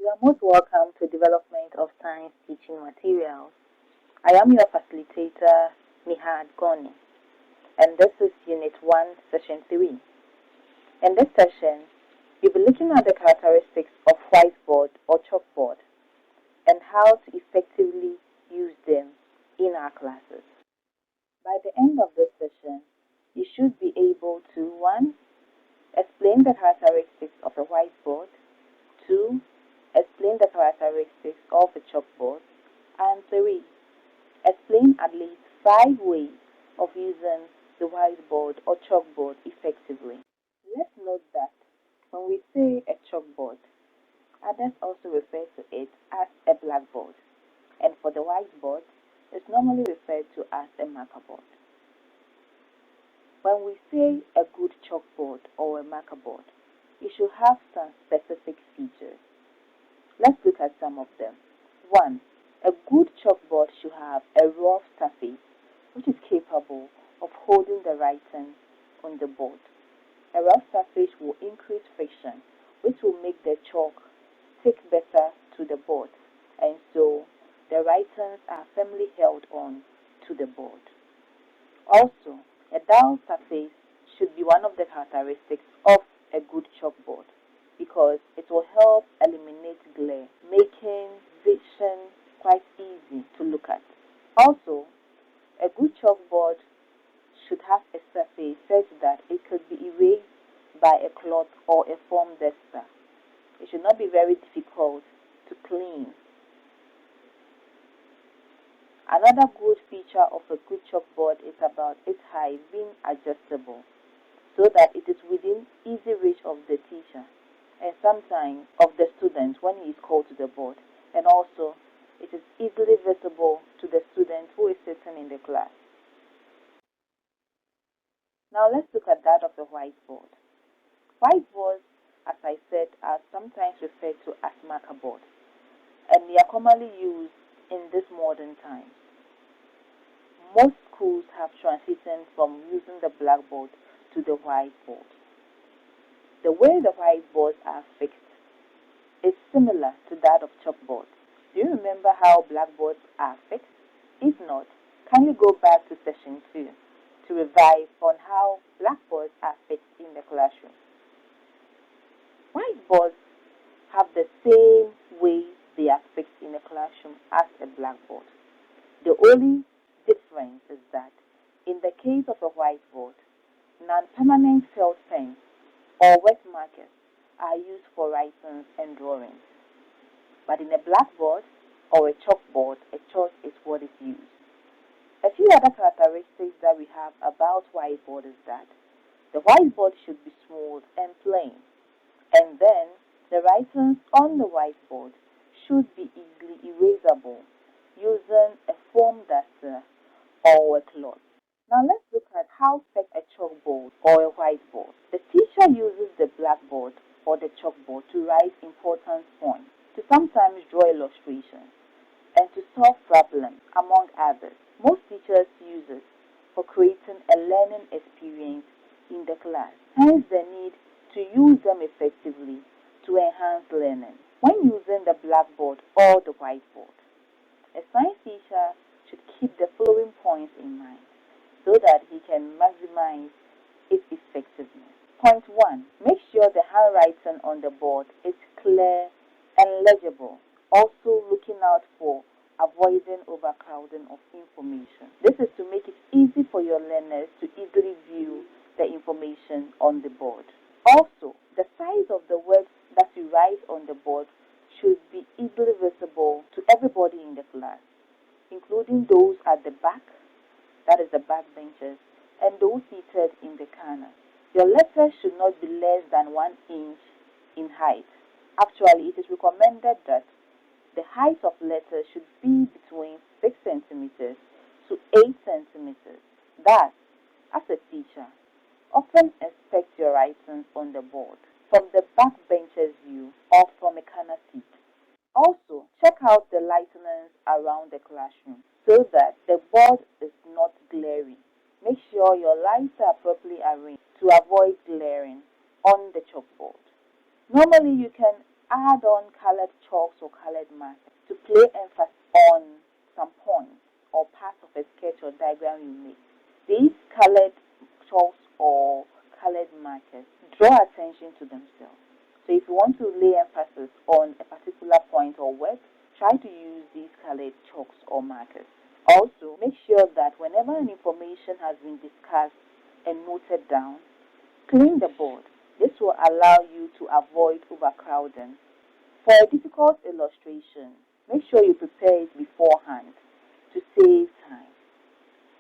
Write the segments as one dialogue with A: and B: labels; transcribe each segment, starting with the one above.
A: You are most welcome to Development of Science Teaching Materials. I am your facilitator, Nihad Goni, and this is Unit 1, Session 3. In this session, you'll be looking at the characteristics of whiteboard or chalkboard and how to effectively use them in our classes. By the end of this session, you should be able to 1. Explain the characteristics of a whiteboard, 2. Explain the characteristics of a chalkboard, and 3. Explain at least 5 ways of using the whiteboard or chalkboard effectively. Let's note that when we say a chalkboard, others also refer to it as a blackboard, and for the whiteboard, it's normally referred to as a marker board. When we say a good chalkboard or a marker board, it should have some specific features. Let's look at some of them. 1. A good chalkboard should have a rough surface which is capable of holding the writing on the board. A rough surface will increase friction, which will make the chalk stick better to the board, and so the writings are firmly held on to the board. Also, a dull surface should be one of the characteristics of a good chalkboard because it will help eliminate glare, making vision quite easy to look at. Also, a good chalkboard should have a surface such that it could be erased by a cloth or a foam duster. It should not be very difficult to clean. Another good feature of a good chalkboard is about its height being adjustable so that it is within easy reach of the teacher and sometimes of the student when he is called to the board, and also it is easily visible to the student who is sitting in the class. Now let's look at that of the whiteboard. Whiteboards, as I said, are sometimes referred to as marker boards, and they are commonly used in this modern time. Most schools have transitioned from using the blackboard to the whiteboard. The way the whiteboards are fixed is similar to that of chalkboards. Do you remember how blackboards are fixed? If not, kindly go back to Session 2 to revise on how blackboards are fixed in the classroom. Whiteboards have the same way they are fixed in a classroom as a blackboard. The only difference is that in the case of a whiteboard, non-permanent felt pens or wet markers are used for writing and drawings. But in a blackboard or a chalkboard, a chalk is what is used. A few other characteristics that we have about whiteboard is that the whiteboard should be smooth and plain, and then the writings on the whiteboard should be easily erasable using a foam duster or a cloth. Now let's look at how to set a chalkboard or a whiteboard. The teacher uses the blackboard or the chalkboard to write important points, to sometimes draw illustrations, and to solve problems, among others. Most teachers use it for creating a learning experience in the class, hence the need to use them effectively to enhance learning. When using the blackboard or the whiteboard, a science teacher should keep the following points in mind so that he can maximize its effectiveness. Point 1. Make sure the handwriting on the board is clear and legible. Also looking out for avoiding overcrowding of information. This is to make it easy for your learners to easily view the information on the board. Also, the size of the words that you write on the board should be easily visible to everybody in the class, including those at the back, that is the back benches, and those seated in the corner. Your letters should not be less than 1 inch in height. Actually, it is recommended that the height of letters should be between 6 centimeters to 8 centimeters. Thus, as a teacher, often expect your writings on the board from the back bencher's view or from a corner seat. Also, check out the lightnings around the classroom so that the board is not glary. Make sure your lights are properly arranged to avoid glaring on the chalkboard. Normally, you can add on colored chalk chalks or colored markers to play emphasis on some points or parts of a sketch or diagram you make. These colored chalks or colored markers draw attention to themselves. So if you want to lay emphasis on a particular point or word, try to use these colored chalks or markers. Also, make sure that whenever an information has been discussed and noted down, clean the board. This will allow you to avoid overcrowding. For a difficult illustration, make sure you prepare it beforehand to save time.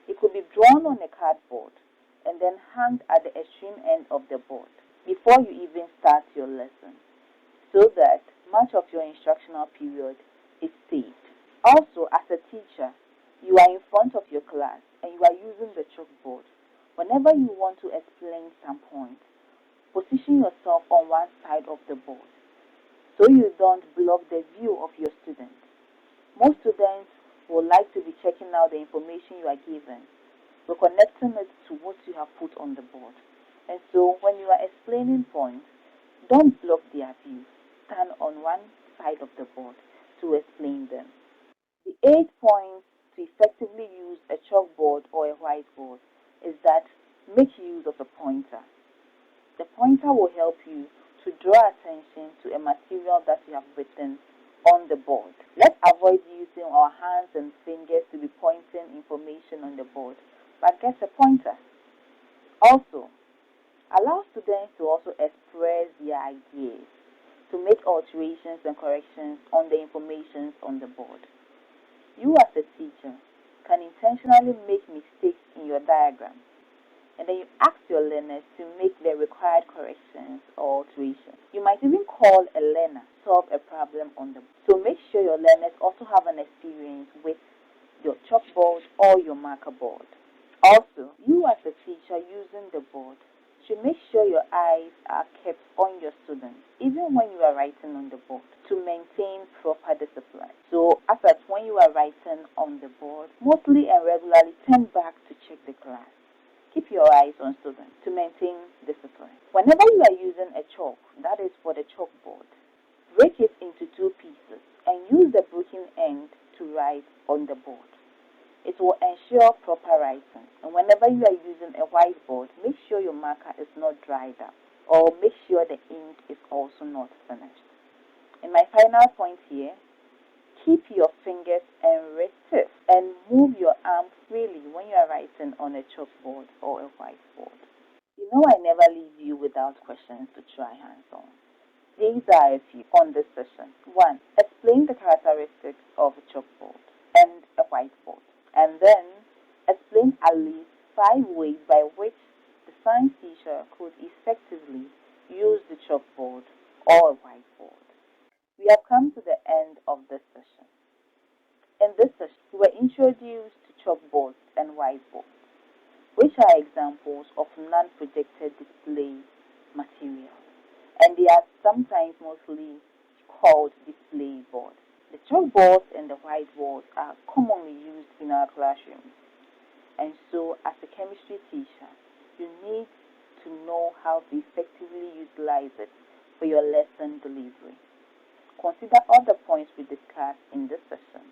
A: It could be drawn on a cardboard and then hung at the extreme end of the board before you even start your lesson, so that much of your instructional period is saved. Also, as a teacher, you are in front of your class and you are using the chalkboard. Whenever you want to explain some point, position yourself on one side of the board so you don't block the view of your students. Most students would like to be checking out the information you are given, but connecting it to what you have put on the board. And so when you are explaining points, don't block their view. Stand on one side of the board to explain them. The 8 points to effectively use a chalkboard or a whiteboard is that make use of a pointer. The pointer will help you to draw attention to a material that you have written on the board. Let's avoid using our hands and fingers to be pointing information on the board, but get a pointer. Also, allow students to also express their ideas, to make alterations and corrections on the information on the board. You as a teacher can intentionally make mistakes in your diagram, and then you ask your learners to make the required corrections or alterations. You might even call a learner to solve a problem on the board. So make sure your learners also have an experience with your chalkboard or your marker board. Also, you as a teacher using the board should make sure your eyes are kept on your students, even when you are writing on the board, to maintain proper discipline. So, as at when you are writing on the board, mostly and regularly turn back to check the class. Keep your eyes on students to maintain discipline. Whenever you are using a chalk, that is for the chalkboard, break it into 2 pieces and use the broken end to write on the board. It will ensure proper writing. And whenever you are using a whiteboard, make sure your marker is not dried up, or make sure the ink is also not finished. And my final point here, keep your fingers and wrist stiff and move your arm freely when you are writing on a chalkboard or a whiteboard. You know I never leave you without questions to try hands-on. These are a few on this session. 1. Explain the characteristics of a chalkboard and a whiteboard. And then explain at least 5 ways by which the science teacher could effectively use the chalkboard or a whiteboard. We have come to the end of this session. In this session, we were introduced to chalkboards and whiteboards, which are examples of non-projected display materials, and they are sometimes mostly called display boards. The chalkboards and the whiteboards are commonly used in our classrooms, and so as a chemistry teacher, you need to know how to effectively utilize it for your lesson delivery. Consider other points we discussed in this session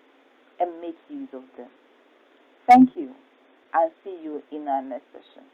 A: and make use of them. Thank you, and see you in our next session.